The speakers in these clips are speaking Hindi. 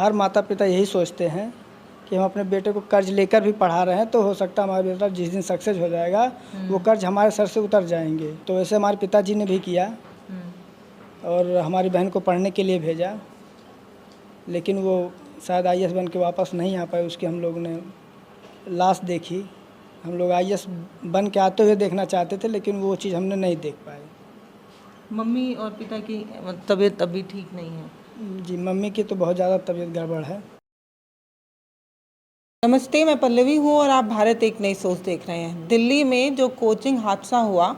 हर माता पिता यही सोचते हैं कि हम अपने बेटे को कर्ज लेकर भी पढ़ा रहे हैं तो हो सकता है हमारा बेटा जिस दिन सक्सेस हो जाएगा वो कर्ज हमारे सर से उतर जाएंगे। तो वैसे हमारे पिताजी ने भी किया और हमारी बहन को पढ़ने के लिए भेजा, लेकिन वो शायद आईएएस बन के वापस नहीं आ पाए। उसकी हम लोग ने लाश देखी। हम लोग आईएएस बन के आते हुए देखना चाहते थे, लेकिन वो चीज़ हमने नहीं देख पाए। मम्मी और पिता की तबीयत अभी ठीक नहीं है? जी, मम्मी की तो बहुत ज़्यादा तबीयत गड़बड़ है। नमस्ते, मैं पल्लवी हूँ और आप भारत एक नई सोच देख रहे हैं। दिल्ली में जो कोचिंग हादसा हुआ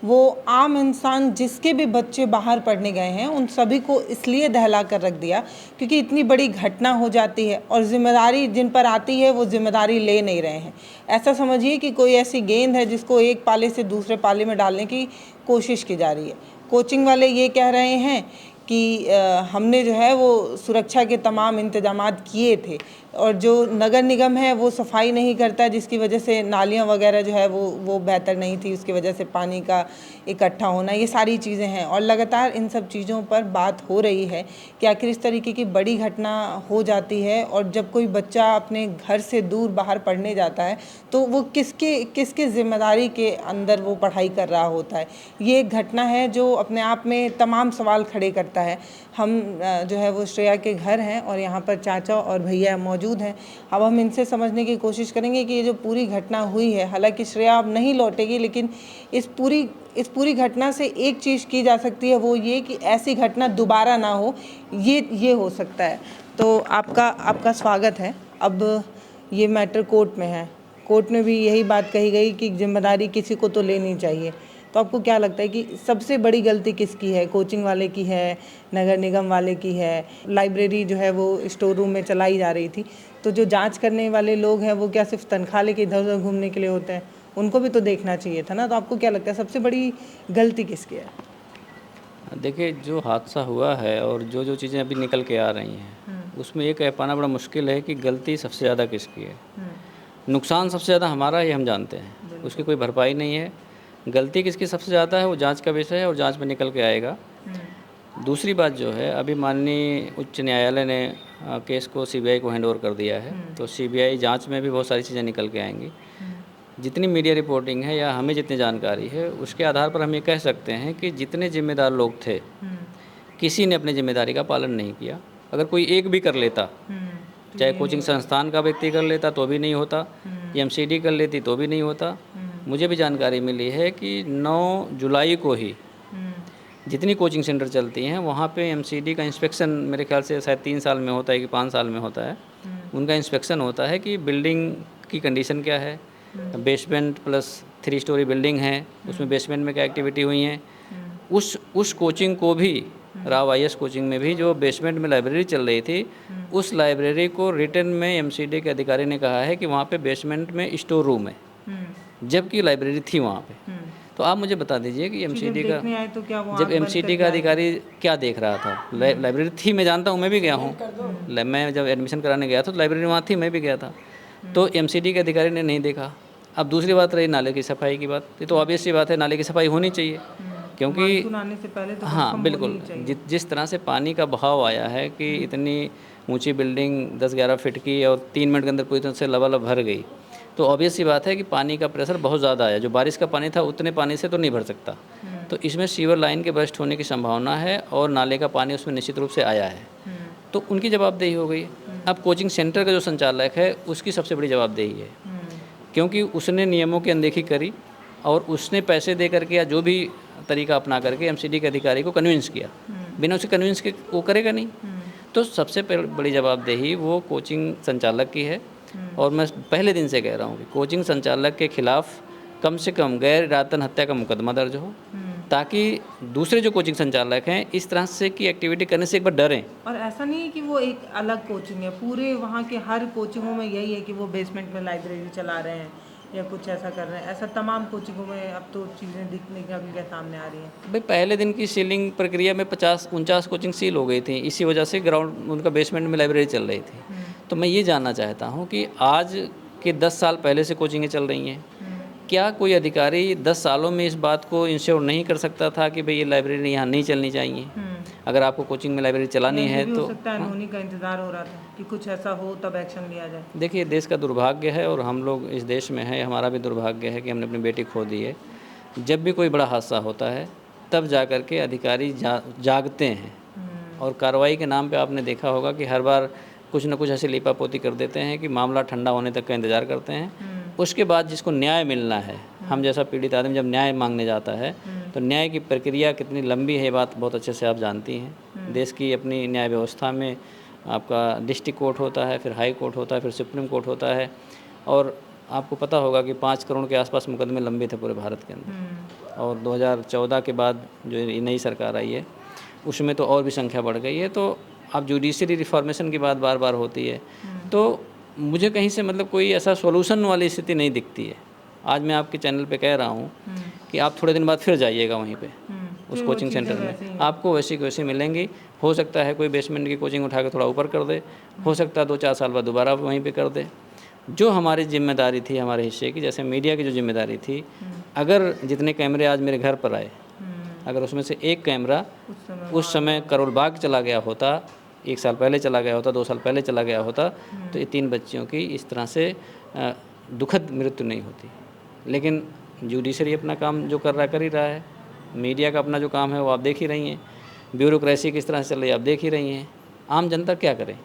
वो आम इंसान जिसके भी बच्चे बाहर पढ़ने गए हैं उन सभी को इसलिए दहला कर रख दिया क्योंकि इतनी बड़ी घटना हो जाती है और जिम्मेदारी जिन पर आती है वो जिम्मेदारी ले नहीं रहे हैं। ऐसा समझिए कि कोई ऐसी गेंद है जिसको एक पाले से दूसरे पाले में डालने की कोशिश की जा रही है। कोचिंग वाले ये कह रहे हैं कि हमने जो है वो सुरक्षा के तमाम इंतजामात किए थे और जो नगर निगम है वो सफाई नहीं करता, जिसकी वजह से नालियाँ वगैरह जो है वो बेहतर नहीं थी, उसकी वजह से पानी का इकट्ठा होना, ये सारी चीज़ें हैं। और लगातार इन सब चीज़ों पर बात हो रही है कि आखिर इस तरीके की बड़ी घटना हो जाती है और जब कोई बच्चा अपने घर से दूर बाहर पढ़ने जाता है तो वो किसके जिम्मेदारी के अंदर वो पढ़ाई कर रहा होता है। ये एक घटना है जो अपने आप में तमाम सवाल खड़े करता है। हम जो है वो श्रेया के घर हैं और यहाँ पर चाचा और भैया मौजूद हैं। अब हम इनसे समझने की कोशिश करेंगे कि ये जो पूरी घटना हुई है, हालांकि श्रेया अब नहीं लौटेगी, लेकिन इस पूरी घटना से एक चीज़ की जा सकती है, वो ये कि ऐसी घटना दोबारा ना हो, ये हो सकता है। तो आपका स्वागत है। अब ये मैटर कोर्ट में है, कोर्ट में भी यही बात कही गई कि जिम्मेदारी किसी को तो लेनी चाहिए। तो आपको क्या लगता है कि सबसे बड़ी गलती किसकी है? कोचिंग वाले की है, नगर निगम वाले की है? लाइब्रेरी जो है वो स्टोर रूम में चलाई जा रही थी, तो जो जांच करने वाले लोग हैं वो क्या सिर्फ तनख्वाह लेके इधर उधर घूमने के लिए होते हैं? उनको भी तो देखना चाहिए था ना। तो आपको क्या लगता है सबसे बड़ी गलती किसकी है? देखिए, जो हादसा हुआ है और जो चीज़ें अभी निकल के आ रही हैं उसमें ये कह पाना बड़ा मुश्किल है कि गलती सबसे ज़्यादा किसकी है। नुकसान सबसे ज़्यादा हमारा, ये हम जानते हैं, उसकी कोई भरपाई नहीं है। गलती किसकी सबसे ज़्यादा है वो जांच का विषय है और जांच में निकल के आएगा। दूसरी बात जो है, अभी माननीय उच्च न्यायालय ने केस को सीबीआई को हैंड ओवर कर दिया है, तो सीबीआई जांच में भी बहुत सारी चीज़ें निकल के आएंगी। जितनी मीडिया रिपोर्टिंग है या हमें जितनी जानकारी है उसके आधार पर हम ये कह सकते हैं कि जितने जिम्मेदार लोग थे किसी ने अपनी जिम्मेदारी का पालन नहीं किया। अगर कोई एक भी कर लेता, चाहे कोचिंग संस्थान का व्यक्ति कर लेता तो भी नहीं होता, एमसीडी कर लेती तो भी नहीं होता। मुझे भी जानकारी मिली है कि 9 जुलाई को ही जितनी कोचिंग सेंटर चलती हैं वहाँ पे एमसीडी का इंस्पेक्शन मेरे ख्याल से शायद 3 साल में होता है कि 5 साल में होता है। उनका इंस्पेक्शन होता है कि बिल्डिंग की कंडीशन क्या है, बेसमेंट प्लस 3 स्टोरी बिल्डिंग है, उसमें बेसमेंट में क्या एक्टिविटी हुई हैं। उस कोचिंग को भी, राव आईएएस कोचिंग में भी जो बेसमेंट में लाइब्रेरी चल रही थी, उस लाइब्रेरी को रिटर्न में एमसीडी के अधिकारी ने कहा है कि वहाँ पे बेसमेंट में स्टोर रूम है, जबकि लाइब्रेरी थी वहाँ पे। तो आप मुझे बता दीजिए कि एमसीडी का, तो क्या वो जब एमसीडी का अधिकारी क्या देख रहा था? लाइब्रेरी थी, मैं जानता हूँ, मैं भी गया हूँ। मैं जब एडमिशन कराने गया था तो लाइब्रेरी वहाँ थी, मैं भी गया था। तो एमसीडी के अधिकारी ने नहीं देखा। अब दूसरी बात रही नाले की सफाई की बात, ये तो ऑब्वियस सी बात है, नाले की सफाई होनी चाहिए क्योंकि आने से पहले तो हाँ बिल्कुल, जिस तरह से पानी का बहाव आया है कि इतनी ऊंची बिल्डिंग 10-11 फीट की और 3 मिनट के अंदर पूरी तरह से लबालब भर गई, तो ऑब्वियस सी बात है कि पानी का प्रेशर बहुत ज़्यादा आया। जो बारिश का पानी था उतने पानी से तो नहीं भर सकता, तो इसमें सीवर लाइन के बर्स्ट होने की संभावना है और नाले का पानी उसमें निश्चित रूप से आया है, तो उनकी जवाबदेही हो गई। अब कोचिंग सेंटर का जो संचालक है उसकी सबसे बड़ी जवाबदेही है, क्योंकि उसने नियमों की अनदेखी करी और उसने पैसे दे करके या जो भी तरीका अपना करके एमसीडी के अधिकारी को कन्विंस किया। बिना उसे कन्विंस के वो करेगा नहीं। तो सबसे बड़ी जवाबदेही वो कोचिंग संचालक की है। और मैं पहले दिन से कह रहा हूँ कि कोचिंग संचालक के खिलाफ कम से कम गैर इरादतन हत्या का मुकदमा दर्ज हो, ताकि दूसरे जो कोचिंग संचालक हैं इस तरह से की एक्टिविटी करने से एक बार डरें। और ऐसा नहीं है कि वो एक अलग कोचिंग है, पूरे वहाँ के हर कोचिंगों में यही है कि वो बेसमेंट में लाइब्रेरी चला रहे हैं या कुछ ऐसा कर रहे हैं। ऐसा तमाम कोचिंगों में अब तो चीज़ें दिखने के सामने आ रही हैं। भाई, पहले दिन की सीलिंग प्रक्रिया में 50-49 कोचिंग सील हो गई थी, इसी वजह से ग्राउंड उनका बेसमेंट में लाइब्रेरी चल रही थी। तो मैं ये जानना चाहता हूँ कि आज के 10 साल पहले से कोचिंगें चल रही हैं, क्या कोई अधिकारी 10 सालों में इस बात को इंश्योर नहीं कर सकता था कि भाई ये लाइब्रेरी यहाँ नहीं चलनी चाहिए? अगर आपको कोचिंग में लाइब्रेरी चलानी है हो तो सकता है अनहोनी का इंतजार हो रहा था कि कुछ ऐसा हो तब एक्शन लिया जाए। देखिए, देश का दुर्भाग्य है और हम लोग इस देश में हैं, हमारा भी दुर्भाग्य है कि हमने अपनी बेटी खो दी है। जब भी कोई बड़ा हादसा होता है तब जा कर के अधिकारी जागते हैं और कार्रवाई के नाम पे आपने देखा होगा कि हर बार कुछ न कुछ ऐसी लीपापोती कर देते हैं कि मामला ठंडा होने तक का इंतज़ार करते हैं। उसके बाद जिसको न्याय मिलना है, हम जैसा पीड़ित आदमी जब न्याय मांगने जाता है तो न्याय की प्रक्रिया कितनी लंबी है, ये बात बहुत अच्छे से आप जानती हैं। देश की अपनी न्याय व्यवस्था में आपका डिस्ट्रिक्ट कोर्ट होता है, फिर हाई कोर्ट होता है, फिर सुप्रीम कोर्ट होता है और आपको पता होगा कि 5 करोड़ के आसपास मुकदमे लंबित थे पूरे भारत के अंदर। और 2014 के बाद जो ये नई सरकार आई है उसमें तो और भी संख्या बढ़ गई है। तो अब जुडिशरी रिफॉर्मेशन की बात बार बार होती है, तो मुझे कहीं से मतलब कोई ऐसा सॉल्यूशन वाली स्थिति नहीं दिखती है। आज मैं आपके चैनल पे कह रहा हूँ कि आप थोड़े दिन बाद फिर जाइएगा वहीं पे उस कोचिंग सेंटर में, आपको वैसी की वैसी मिलेंगी। हो सकता है कोई बेसमेंट की कोचिंग उठा के थोड़ा ऊपर कर दे, हो सकता है 2-4 साल बाद दोबारा वहीं पे कर दे। जो हमारी जिम्मेदारी थी हमारे हिस्से की, जैसे मीडिया की जो जिम्मेदारी थी, अगर जितने कैमरे आज मेरे घर पर आए, अगर उसमें से एक कैमरा उस समय करोल बाग चला गया होता, 1 साल पहले चला गया होता, 2 साल पहले चला गया होता, तो ये 3 बच्चियों की इस तरह से दुखद मृत्यु नहीं होती। लेकिन जुडिशरी अपना काम जो कर ही रहा है, मीडिया का अपना जो काम है वो आप देख ही रही हैं, ब्यूरोक्रेसी किस तरह से चल रही है आप देख ही रही हैं। आम जनता क्या करे?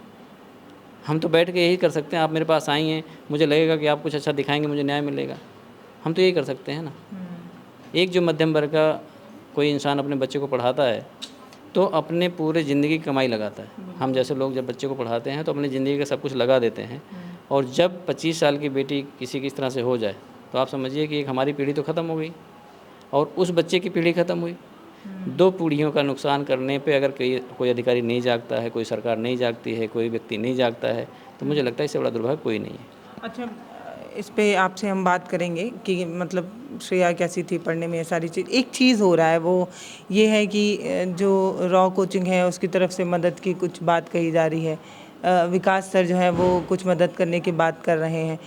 हम तो बैठ के यही कर सकते हैं, आप मेरे पास आई हैं, मुझे लगेगा कि आप कुछ अच्छा दिखाएंगे, मुझे न्याय मिलेगा, हम तो यही कर सकते हैं ना। एक जो मध्यम वर्ग का कोई इंसान अपने बच्चे को पढ़ाता है तो अपने पूरे ज़िंदगी की कमाई लगाता है। हम जैसे लोग जब बच्चे को पढ़ाते हैं तो अपनी ज़िंदगी का सब कुछ लगा देते हैं, और जब 25 साल की बेटी किसी की इस तरह से हो जाए तो आप समझिए कि एक हमारी पीढ़ी तो ख़त्म हो गई और उस बच्चे की पीढ़ी ख़त्म हुई। 2 पीढ़ियों का नुकसान करने पे अगर कोई अधिकारी नहीं जागता है, कोई सरकार नहीं जागती है, कोई व्यक्ति नहीं जागता है, तो मुझे लगता है इससे बड़ा दुर्भाग्य कोई नहीं है। अच्छा, इस पे आपसे हम बात करेंगे कि मतलब श्रेया कैसी थी पढ़ने में, ये सारी चीज़। एक चीज़ हो रहा है वो ये है कि जो रॉ कोचिंग है उसकी तरफ से मदद की कुछ बात कही जा रही है। विकास सर जो है वो कुछ मदद करने की बात कर रहे हैं।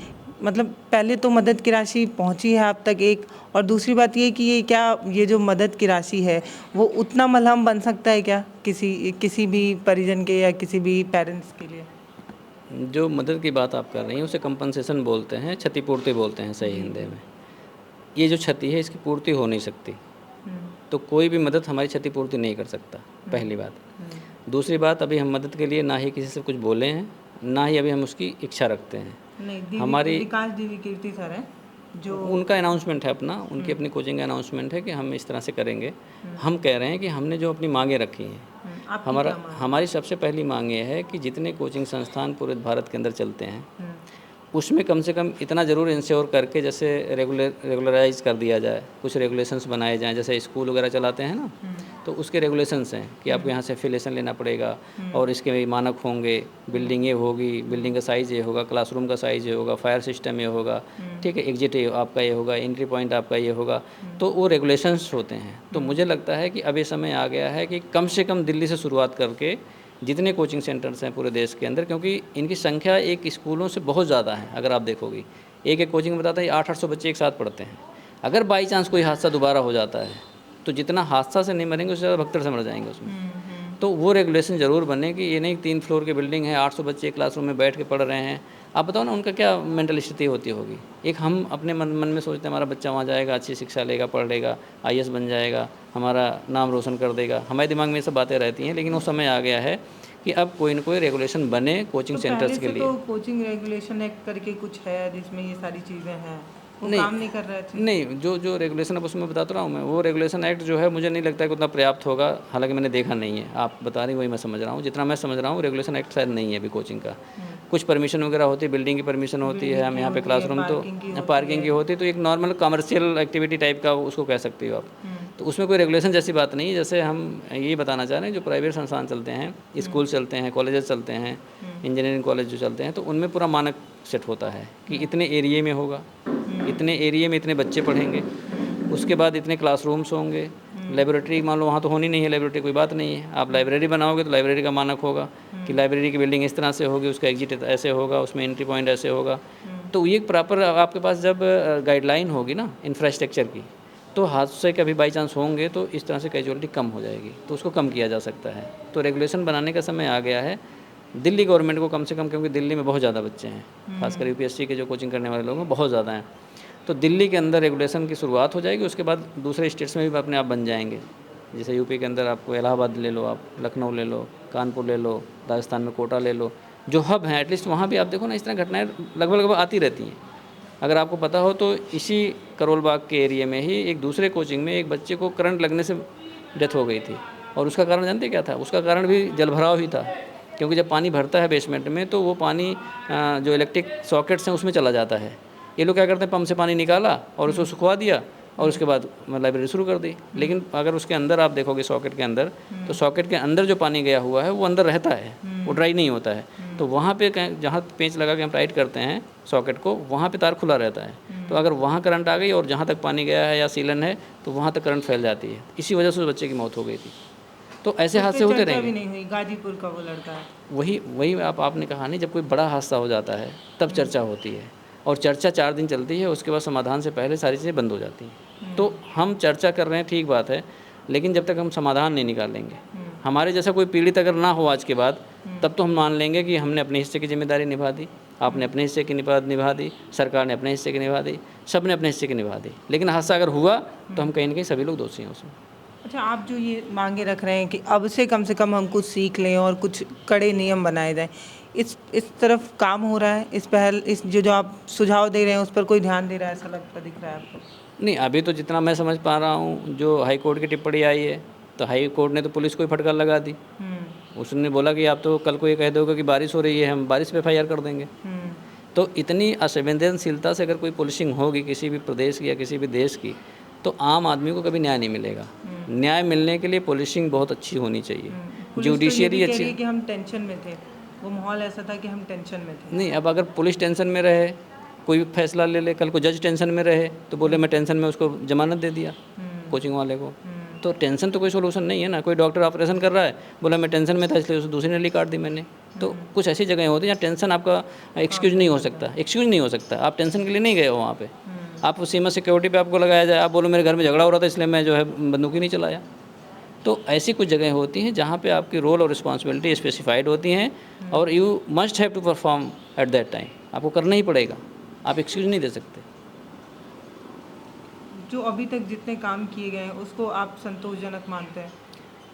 मतलब पहले तो मदद की राशि पहुंची है आप तक एक, और दूसरी बात ये कि ये जो मदद की राशि है वो उतना मलहम बन सकता है क्या किसी भी परिजन के या किसी भी पेरेंट्स के लिए? जो मदद की बात आप कर रही हैं उसे कंपनसेशन बोलते हैं, क्षतिपूर्ति बोलते हैं सही हिंदी में। ये जो क्षति है इसकी पूर्ति हो नहीं सकती, तो कोई भी मदद हमारी क्षतिपूर्ति नहीं कर सकता, पहली बात। दूसरी बात, अभी हम मदद के लिए ना ही किसी से कुछ बोले हैं, ना ही अभी हम उसकी इच्छा रखते हैं। नहीं, हमारी विकास देवी कीर्ति सर है जो उनका अनाउंसमेंट है अपना, उनकी अपनी कोचिंग का अनाउंसमेंट है कि हम इस तरह से करेंगे। हम कह रहे हैं कि हमने जो अपनी मांगें रखी हैं, हमारी सबसे पहली मांग ये है कि जितने कोचिंग संस्थान पूरे भारत के अंदर चलते हैं उसमें कम से कम इतना ज़रूर इंश्योर करके जैसे रेगुलराइज कर दिया जाए, कुछ रेगुलेशंस बनाए जाएं। जैसे स्कूल वगैरह चलाते हैं ना, तो उसके रेगुलेशंस हैं कि आपको यहाँ से एफिलिएशन लेना पड़ेगा और इसके मानक होंगे, बिल्डिंग ये होगी, बिल्डिंग का साइज़ ये होगा, क्लासरूम का साइज़ ये होगा, फायर सिस्टम ये होगा, ठीक है, एग्जिट आपका ये होगा, एंट्री पॉइंट आपका ये होगा, तो वो रेगुलेशंस होते हैं। तो मुझे लगता है कि अब ये समय आ गया है कि कम से कम दिल्ली से शुरुआत करके जितने कोचिंग सेंटर्स हैं पूरे देश के अंदर, क्योंकि इनकी संख्या एक स्कूलों से बहुत ज़्यादा है। अगर आप देखोगे एक कोचिंग में बताता है 800-800 बच्चे एक साथ पढ़ते हैं। अगर बाई चांस कोई हादसा दोबारा हो जाता है तो जितना हादसा से नहीं मरेंगे उससे ज़्यादा भगदड़ से मर जाएंगे उसमें। तो वो रेगुलेशन ज़रूर बने कि ये नहीं 3 फ्लोर की बिल्डिंग है, 800 बच्चे एक क्लासरूम में बैठ के पढ़ रहे हैं। आप बताओ ना उनका क्या मेंटल स्थिति होती होगी। एक हम अपने मन में सोचते हैं हमारा बच्चा वहाँ जाएगा, अच्छी शिक्षा लेगा, पढ़ लेगा, IAS बन जाएगा, हमारा नाम रोशन कर देगा, हमारे दिमाग में ये सब बातें रहती हैं। लेकिन वो समय आ गया है कि अब कोई न कोई रेगुलेशन बने कोचिंग सेंटर्स के लिए। तो कोचिंग रेगुलेशन एक्ट करके कुछ है जिसमें ये सारी चीज़ें हैं, वो काम नहीं कर रहे थे। नहीं, जो रेगुलेशन अब उसमें बताता रहा हूँ मैं, वो रेगुलेशन एक्ट जो है मुझे नहीं लगता है कि उतना पर्याप्त होगा। हालांकि मैंने देखा नहीं है, आप बता रही वही मैं समझ रहा हूँ। जितना मैं समझ रहा हूँ रेगुलेशन एक्ट शायद नहीं है अभी कोचिंग का। कुछ परमिशन वगैरह होती है, बिल्डिंग की परमिशन होती है, हम यहाँ पे क्लासरूम तो पार्किंग की होती है, तो एक नॉर्मल कमर्शियल एक्टिविटी टाइप का उसको कह सकती हो आप। तो उसमें कोई रेगुलेशन जैसी बात नहीं है। जैसे हम ये बताना चाह रहे हैं जो प्राइवेट संस्थान चलते हैं, स्कूल चलते हैं, कॉलेजेस चलते हैं, इंजीनियरिंग कॉलेज जो चलते हैं, तो उनमें पूरा मानक सेट होता है कि इतने एरिए में होगा, इतने एरिए में इतने बच्चे पढ़ेंगे, उसके बाद इतने क्लासरूम्स होंगे, लाइब्रेटरी मान लो वहाँ तो होनी नहीं है, लाइब्रेटरी कोई बात नहीं है। आप लाइब्रेरी बनाओगे तो लाइब्रेरी का मानक होगा कि लाइब्रेरी की बिल्डिंग इस तरह से होगी, उसका एग्जिट ऐसे होगा, उसमें एंट्री पॉइंट ऐसे होगा। तो ये प्रॉपर आपके पास जब गाइडलाइन होगी ना इंफ्रास्ट्रक्चर की, तो हादसे कभी बाई चांस होंगे तो इस तरह से कैजुअलिटी कम हो जाएगी, तो उसको कम किया जा सकता है। तो रेगुलेशन बनाने का समय आ गया है दिल्ली गवर्नमेंट को कम से कम, क्योंकि दिल्ली में बहुत ज़्यादा बच्चे हैं, खासकर यूपीएससी के जो कोचिंग करने वाले लोग हैं बहुत ज़्यादा हैं। तो दिल्ली के अंदर रेगुलेशन की शुरुआत हो जाएगी, उसके बाद दूसरे स्टेट्स में भी अपने आप बन जाएंगे। जैसे यूपी के अंदर आपको इलाहाबाद ले लो, आप लखनऊ ले लो, कानपुर ले लो, राजस्थान में कोटा ले लो, जो हब हैं एटलीस्ट वहाँ भी आप देखो ना, इस तरह घटनाएँ लगभग आती रहती हैं। अगर आपको पता हो तो इसी करोल बाग के एरिया में ही एक दूसरे कोचिंग में एक बच्चे को करंट लगने से डेथ हो गई थी, और उसका कारण जानते क्या था? उसका कारण भी जलभराव ही था, क्योंकि जब पानी भरता है बेसमेंट में तो वो पानी जो इलेक्ट्रिक सॉकेट्स हैं उसमें चला जाता है। ये लोग क्या करते हैं, पंप से पानी निकाला और उसको सुखवा दिया और उसके बाद लाइब्रेरी शुरू कर दी। लेकिन अगर उसके अंदर आप देखोगे सॉकेट के अंदर, तो सॉकेट के अंदर जो पानी गया हुआ है वो अंदर रहता है, वो ड्राई नहीं होता है। तो वहाँ पे जहाँ पेंच लगा के हम टाइट करते हैं सॉकेट को, वहाँ पे तार खुला रहता है। तो अगर वहाँ करंट आ गई और जहाँ तक पानी गया है या सीलन है तो वहाँ तक करंट फैल जाती है। इसी वजह से उस बच्चे की मौत हो गई थी। तो ऐसे हादसे होते रहेंगे। भी नहीं हुई, गाजीपुर का वो लड़का है। वही आपने कहा नहीं, जब कोई बड़ा हादसा हो जाता है तब चर्चा होती है, और चर्चा 4 दिन चलती है, उसके बाद समाधान से पहले सारी चीज़ें बंद हो जाती हैं। तो हम चर्चा कर रहे हैं, ठीक बात है, लेकिन जब तक हम समाधान नहीं निकालेंगे, हमारे जैसा कोई पीड़ित अगर ना हो आज के बाद, तब तो हम मान लेंगे कि हमने अपने हिस्से की जिम्मेदारी निभा दी, आपने अपने हिस्से की निभा दी, सरकार ने अपने हिस्से की निभा दी, सब ने अपने हिस्से की निभा दी। लेकिन हादसा अगर हुआ तो हम कहीं ना कहीं सभी लोग दोषी हैं उसमें। अच्छा, आप जो ये मांगे रख रहे हैं कि अब से कम हम कुछ सीख लें और कुछ कड़े नियम बनाए जाएं, इस तरफ काम हो रहा है? इस पहल, इस जो आप सुझाव दे रहे हैं उस पर कोई ध्यान दे रहा है, ऐसा लगता दिख रहा है आपको? नहीं, अभी तो जितना मैं समझ पा रहा हूँ, जो हाई कोर्ट की टिप्पणी आई है, तो हाई कोर्ट ने तो पुलिस को ही फटकार लगा दी। उसने बोला कि आप तो कल को ये कह दोगे कि बारिश हो रही है, हम बारिश पे एफआईआर कर देंगे। तो इतनी असंवेदनशीलता से अगर कोई पुलिसिंग होगी किसी भी प्रदेश की या किसी भी देश की, तो आम आदमी को कभी न्याय नहीं मिलेगा। न्याय मिलने के लिए पुलिसिंग बहुत अच्छी होनी चाहिए, जुडिशियरी अच्छी। कि हम टेंशन में थे, वो माहौल ऐसा था कि हम टेंशन में थे। नहीं, अब अगर पुलिस टेंशन में रहे, कोई फैसला ले ले, कल को जज टेंशन में रहे तो बोले मैं टेंशन में उसको जमानत दे दिया कोचिंग वाले को, तो टेंशन तो कोई सोल्यूशन नहीं है ना। कोई डॉक्टर ऑपरेशन कर रहा है, बोला मैं टेंशन में था इसलिए उसे दूसरी नली काट दी मैंने। तो कुछ ऐसी जगह होती है जहाँ टेंशन आपका एक्सक्यूज नहीं हो सकता। आप टेंशन के लिए नहीं गए हो वहाँ पे, आप सीमा सिक्योरिटी पे आपको लगाया जाए, आप बोलो मेरे घर में झगड़ा हो रहा था इसलिए मैं जो है बंदूक ही नहीं चलाया। तो ऐसी कुछ जगह होती हैं जहाँ पे आपकी रोल और रिस्पॉन्सिबिलिटी स्पेसिफाइड होती हैं, और you must have to perform at that time. आपको करना ही पड़ेगा, आप एक्सक्यूज नहीं दे सकते। जो अभी तक जितने काम किए गए हैं उसको आप संतोषजनक मानते हैं?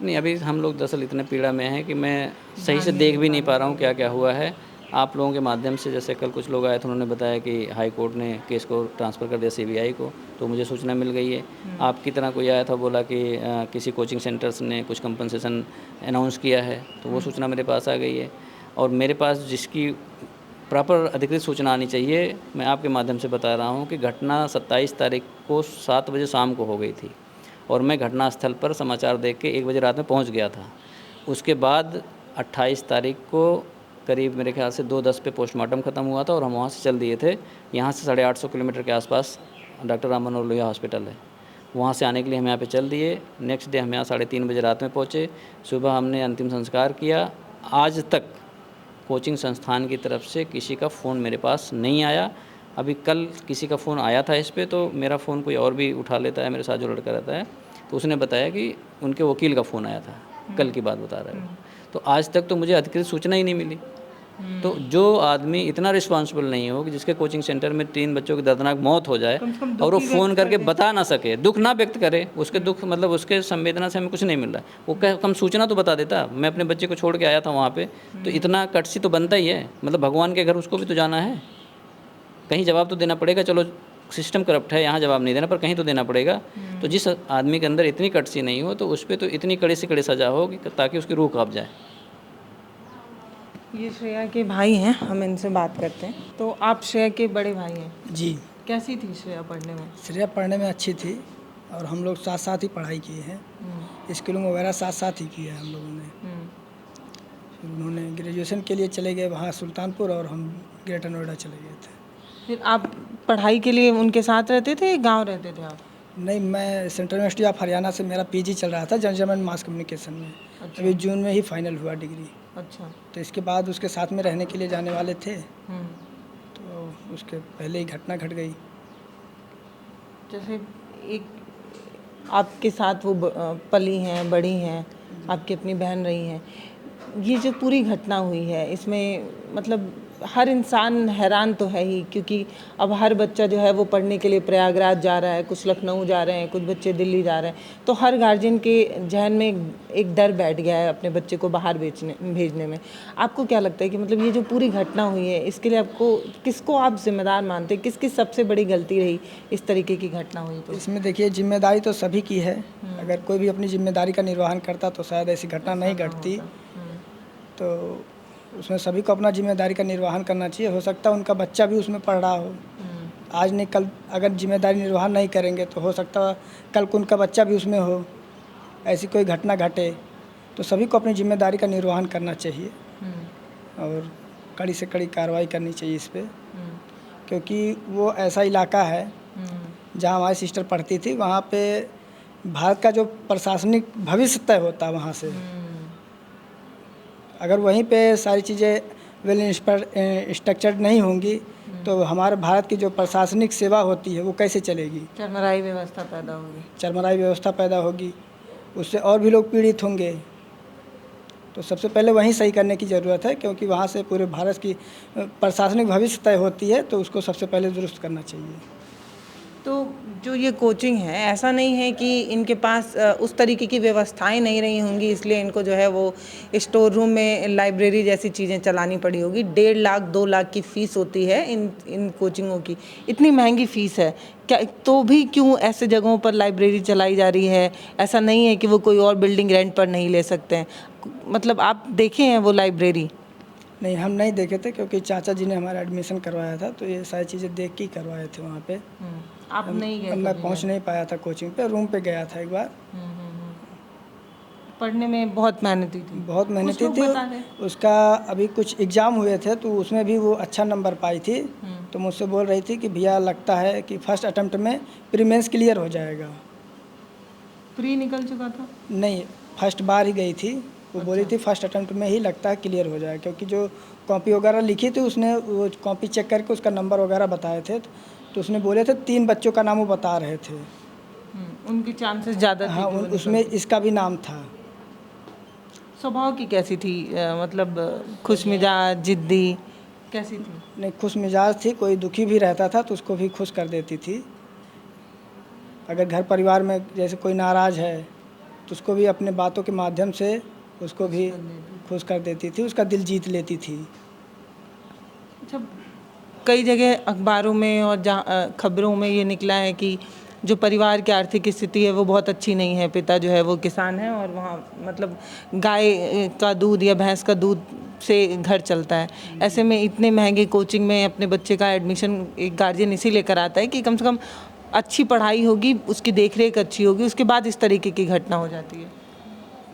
नहीं, अभी हम लोग दरअसल इतने पीड़ा में हैं कि मैं सही से देख भी नहीं पा रहा हूँ क्या क्या हुआ है। आप लोगों के माध्यम से, जैसे कल कुछ लोग आए थे, उन्होंने बताया कि हाई कोर्ट ने केस को ट्रांसफ़र कर दिया सीबीआई को, तो मुझे सूचना मिल गई है। आपकी तरह कोई आया था, बोला कि किसी कोचिंग सेंटर्स ने कुछ कंपनसेशन अनाउंस किया है, तो वो सूचना मेरे पास आ गई है। और मेरे पास जिसकी प्रॉपर अधिकृत सूचना आनी चाहिए, मैं आपके माध्यम से बता रहा हूँ कि घटना 27 तारीख को 7 बजे शाम को हो गई थी, और मैं घटनास्थल पर समाचार देख के 1 बजे रात में पहुँच गया था। उसके बाद 28 तारीख को करीब मेरे ख्याल से 2:10 पे पोस्टमार्टम ख़त्म हुआ था, और हम वहाँ से चल दिए थे। यहाँ से 850 किलोमीटर के आसपास डॉक्टर राम मनोहर लोहिया हॉस्पिटल है, वहाँ से आने के लिए हम यहाँ पे चल दिए। नेक्स्ट डे हम यहाँ 3:30 बजे रात में पहुँचे। सुबह हमने अंतिम संस्कार किया। आज तक कोचिंग संस्थान की तरफ से किसी का फ़ोन मेरे पास नहीं आया। अभी कल किसी का फ़ोन आया था इस पे, तो मेरा फ़ोन कोई और भी उठा लेता है, मेरे साथ जो लड़का रहता है, तो उसने बताया कि उनके वकील का फ़ोन आया था, कल की बात बता रहे हो। तो आज तक तो मुझे अधिकृत सूचना ही नहीं मिली। तो जो आदमी इतना रिस्पॉन्सिबल नहीं हो कि जिसके कोचिंग सेंटर में 3 बच्चों की दर्दनाक मौत हो जाए और वो फ़ोन करके बता ना सके, दुख ना व्यक्त करे, उसके दुख मतलब उसके संवेदना से हमें कुछ नहीं मिल रहा है, वो कम सूचना तो बता देता। मैं अपने बच्चे को छोड़ के आया था वहाँ पे, तो इतना कटसी तो बनता ही है। मतलब भगवान के घर उसको भी तो जाना है, कहीं जवाब तो देना पड़ेगा। चलो सिस्टम करप्ट है, यहाँ जवाब नहीं देना, पर कहीं तो देना पड़ेगा। तो जिस आदमी के अंदर इतनी कटसी नहीं हो, तो उस पर तो इतनी कड़ी से कड़ी सज़ा हो ताकि उसकी रूह काँप जाए। ये श्रेया के भाई हैं, हम इनसे बात करते हैं। तो आप श्रेया के बड़े भाई हैं जी। कैसी थी श्रेया पढ़ने में? श्रेया पढ़ने में अच्छी थी, और हम लोग साथ साथ ही पढ़ाई किए हैं, स्कूलिंग वगैरह साथ साथ ही किया है हम लोगों ने। फिर उन्होंने ग्रेजुएशन के लिए चले गए वहाँ सुल्तानपुर, और हम ग्रेटर नोएडा चले गए थे। फिर आप पढ़ाई के लिए उनके साथ रहते थे, गांव रहते थे आप? नहीं, मैं सेंट्रल यूनिवर्सिटी ऑफ हरियाणा से मेरा पीजी चल रहा था जर्नलिज्म एंड मास कम्युनिकेशन में। अच्छा। अभी जून में ही फाइनल हुआ डिग्री। अच्छा। तो इसके बाद उसके साथ में रहने के लिए जाने वाले थे, तो उसके पहले ही घटना घट गई। जैसे एक आपके साथ वो पली हैं, बड़ी हैं, आपकी अपनी बहन रही हैं। ये जो पूरी घटना हुई है इसमें मतलब हर इंसान हैरान तो है ही, क्योंकि अब हर बच्चा जो है वो पढ़ने के लिए प्रयागराज जा रहा है, कुछ लखनऊ जा रहे हैं, कुछ बच्चे दिल्ली जा रहे हैं। तो हर गार्जियन के जहन में एक डर बैठ गया है अपने बच्चे को बाहर भेजने में। आपको क्या लगता है कि मतलब ये जो पूरी घटना हुई है इसके लिए आपको किसको आप जिम्मेदार मानते हैं? किसकी सबसे बड़ी गलती रही इस तरीके की घटना हुई तो? इसमें देखिए जिम्मेदारी तो सभी की है। अगर कोई भी अपनी जिम्मेदारी का निर्वहन करता तो शायद ऐसी घटना नहीं घटती। तो उसमें सभी को अपना जिम्मेदारी का निर्वहन करना चाहिए। हो सकता है उनका बच्चा भी उसमें पढ़ रहा हो, आज नहीं कल अगर जिम्मेदारी निर्वहन नहीं करेंगे तो हो सकता है कल को उनका बच्चा भी उसमें हो, ऐसी कोई घटना घटे। तो सभी को अपनी जिम्मेदारी का निर्वहन करना चाहिए और कड़ी से कड़ी कार्रवाई करनी चाहिए इस पर, क्योंकि वो ऐसा इलाका है जहाँ हमारी सिस्टर पढ़ती थी, वहाँ पे भारत का जो प्रशासनिक भविष्य तय होता है वहाँ से। अगर वहीं पे सारी चीज़ें वेल स्ट्रक्चर्ड नहीं होंगी तो हमारे भारत की जो प्रशासनिक सेवा होती है वो कैसे चलेगी? चरमराई व्यवस्था पैदा होगी। चरमराई व्यवस्था पैदा होगी, उससे और भी लोग पीड़ित होंगे। तो सबसे पहले वहीं सही करने की ज़रूरत है, क्योंकि वहाँ से पूरे भारत की प्रशासनिक भविष्य तय होती है, तो उसको सबसे पहले दुरुस्त करना चाहिए। तो जो ये कोचिंग है, ऐसा नहीं है कि इनके पास उस तरीके की व्यवस्थाएं नहीं रही होंगी, इसलिए इनको जो है वो स्टोर रूम में लाइब्रेरी जैसी चीज़ें चलानी पड़ी होगी। 1.5 लाख 2 लाख की फ़ीस होती है इन कोचिंगों की, इतनी महंगी फ़ीस है क्या? तो भी क्यों ऐसे जगहों पर लाइब्रेरी चलाई जा रही है? ऐसा नहीं है कि वो कोई और बिल्डिंग रेंट पर नहीं ले सकते हैं? मतलब आप देखे हैं वो लाइब्रेरी? नहीं, हम नहीं देखे थे, क्योंकि चाचा जी ने हमारा एडमिशन करवाया था, तो ये सारी चीज़ें देख के ही करवाए थे वहाँ पे। आप नहीं गए? मैं पहुँच नहीं पाया था कोचिंग पे, रूम पे गया था एक बार। पढ़ने में बहुत मेहनती थी। बहुत मेहनती थी। उसका अभी कुछ एग्ज़ाम हुए थे तो उसमें भी वो अच्छा नंबर पाई थी। तो मुझसे बोल रही थी कि भैया लगता है कि फर्स्ट अटेम्प्ट में प्री मेंस क्लियर हो जाएगा। प्री निकल चुका था? नहीं, फर्स्ट बार ही गई थी। वो बोली थी फर्स्ट अटेम्प्ट में ही लगता है क्लियर हो जाएगा, क्योंकि जो कॉपी वगैरह लिखी थी उसने वो कॉपी चेक करके उसका नंबर वगैरह बताए थे। तो उसने बोले थे 3 बच्चों का नाम वो बता रहे थे। उनकी चांसेस ज़्यादा थे। हाँ, उसमें इसका भी नाम था। स्वभाव की कैसी थी? मतलब खुशमिजाज, जिद्दी कैसी थी? नहीं, खुश मिजाज थी। कोई दुखी भी रहता था तो उसको भी खुश कर देती थी। अगर घर परिवार में जैसे कोई नाराज़ है तो उसको भी अपने बातों के माध्यम से उसको भी खुश कर देती थी, उसका दिल जीत लेती थी। अच्छा, कई जगह अखबारों में और खबरों में ये निकला है कि जो परिवार की आर्थिक स्थिति है वो बहुत अच्छी नहीं है। पिता जो है वो किसान है और वहाँ मतलब गाय का दूध या भैंस का दूध से घर चलता है। ऐसे में इतने महंगे कोचिंग में अपने बच्चे का एडमिशन एक गार्जियन इसीलिए कराता है कि कम से कम अच्छी पढ़ाई होगी, उसकी देखरेख अच्छी होगी, उसके बाद इस तरीके की घटना हो जाती है।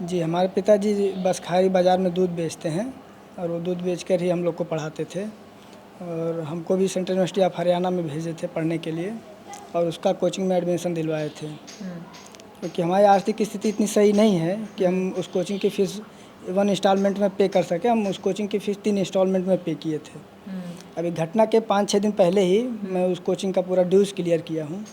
जी, हमारे पिताजी बसखारी बाज़ार में दूध बेचते हैं और वो दूध बेचकर ही हम लोग को पढ़ाते थे। और हमको भी सेंट्रल यूनिवर्सिटी ऑफ हरियाणा में भेजे थे पढ़ने के लिए और उसका कोचिंग में एडमिशन दिलवाए थे। क्योंकि हमारी आर्थिक स्थिति इतनी सही नहीं है कि हम उस कोचिंग की फ़ीस 1 इंस्टॉलमेंट में पे कर सकें। हम उस कोचिंग की फ़ीस 3 इंस्टॉलमेंट में पे किए थे। अभी घटना के 5-6 दिन पहले ही मैं उस कोचिंग का पूरा ड्यूज़ क्लियर किया हूँ।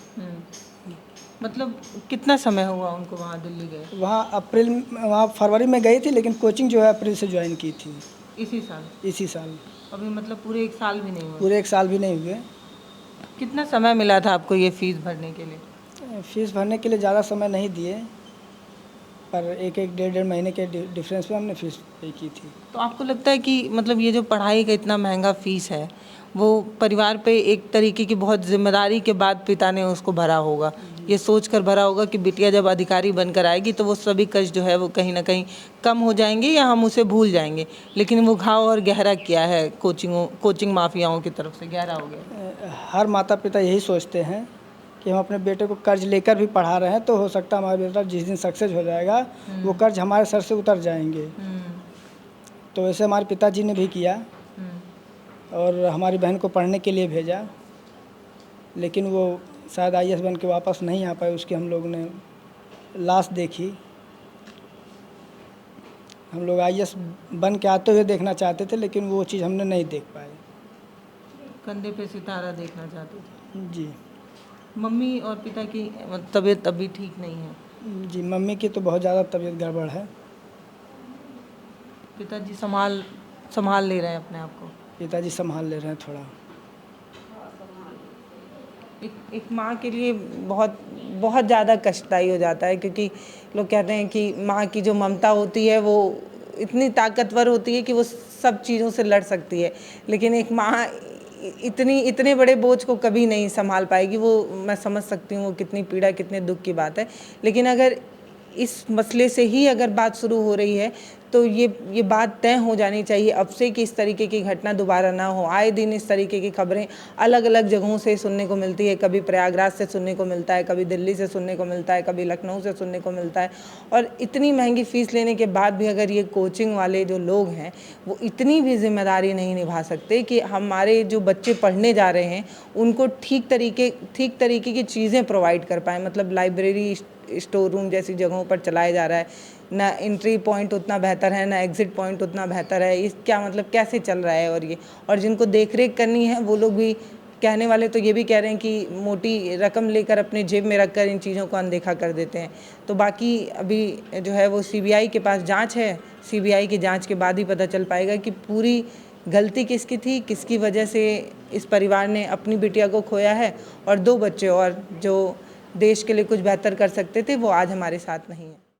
मतलब कितना समय हुआ उनको वहाँ दिल्ली गए? वहाँ फरवरी में गई थी, लेकिन कोचिंग जो है अप्रैल से ज्वाइन की थी। इसी साल? इसी साल। अभी मतलब पूरे 1 साल भी नहीं हुआ? पूरे 1 साल भी नहीं हुए। कितना समय मिला था आपको ये फ़ीस भरने के लिए? फ़ीस भरने के लिए ज़्यादा समय नहीं दिए, पर एक 1.5 महीने के डिफरेंस में हमने फ़ीस पे की थी। तो आपको लगता है कि मतलब ये जो पढ़ाई का इतना महंगा फ़ीस है वो परिवार पे एक तरीके की बहुत जिम्मेदारी के बाद पिता ने उसको भरा होगा, ये सोचकर भरा होगा कि बिटिया जब अधिकारी बनकर आएगी तो वो सभी कष्ट जो है वो कहीं ना कहीं कम हो जाएंगे या हम उसे भूल जाएंगे, लेकिन वो घाव और गहरा किया है कोचिंग माफियाओं की तरफ से, गहरा हो गया। हर माता पिता यही सोचते हैं कि हम अपने बेटे को कर्ज लेकर भी पढ़ा रहे हैं तो हो सकता है हमारा बेटा जिस दिन सक्सेस हो जाएगा वो कर्ज हमारे सर से उतर जाएंगे। तो वैसे हमारे पिताजी ने भी किया और हमारी बहन को पढ़ने के लिए भेजा, लेकिन वो शायद IAS बन के वापस नहीं आ पाए। उसकी हम लोग ने लाश देखी। हम लोग IAS बन के आते हुए देखना चाहते थे, लेकिन वो चीज़ हमने नहीं देख पाए। कंधे पे सितारा देखना चाहते थे। जी। मम्मी और पिता की तबीयत अभी ठीक नहीं है। जी, मम्मी की तो बहुत ज़्यादा तबीयत गड़बड़ है। पिताजी संभाल ले रहे हैं अपने आप को। पिताजी संभाल ले रहे हैं थोड़ा। एक माँ के लिए बहुत बहुत ज़्यादा कष्टदायी हो जाता है, क्योंकि लोग कहते हैं कि माँ की जो ममता होती है वो इतनी ताकतवर होती है कि वो सब चीज़ों से लड़ सकती है, लेकिन एक माँ इतने बड़े बोझ को कभी नहीं संभाल पाएगी। वो मैं समझ सकती हूँ वो कितनी पीड़ा, कितने दुख की बात है, लेकिन अगर इस मसले से ही अगर बात शुरू हो रही है तो ये बात तय हो जानी चाहिए अब से कि इस तरीके की घटना दोबारा ना हो। आए दिन इस तरीके की खबरें अलग अलग जगहों से सुनने को मिलती है, कभी प्रयागराज से सुनने को मिलता है, कभी दिल्ली से सुनने को मिलता है, कभी लखनऊ से सुनने को मिलता है। और इतनी महंगी फ़ीस लेने के बाद भी अगर ये कोचिंग वाले जो लोग हैं वो इतनी भी जिम्मेदारी नहीं निभा सकते कि हमारे जो बच्चे पढ़ने जा रहे हैं उनको ठीक तरीके की चीज़ें प्रोवाइड कर पाएँ। मतलब लाइब्रेरी, स्टोर रूम जैसी जगहों पर चलाया जा रहा है, ना एंट्री पॉइंट उतना बेहतर है, ना एग्ज़िट पॉइंट उतना बेहतर है। इस क्या मतलब कैसे चल रहा है? और जिनको देख रेख करनी है वो लोग भी, कहने वाले तो ये भी कह रहे हैं कि मोटी रकम लेकर अपने जेब में रखकर इन चीज़ों को अनदेखा कर देते हैं। तो बाकी अभी जो है वो सीबीआई के पास जांच है। सीबीआई की जांच के बाद ही पता चल पाएगा कि पूरी गलती किसकी थी, किसकी वजह से इस परिवार ने अपनी बिटिया को खोया है, और 2 बच्चे और जो देश के लिए कुछ बेहतर कर सकते थे वो आज हमारे साथ नहीं है।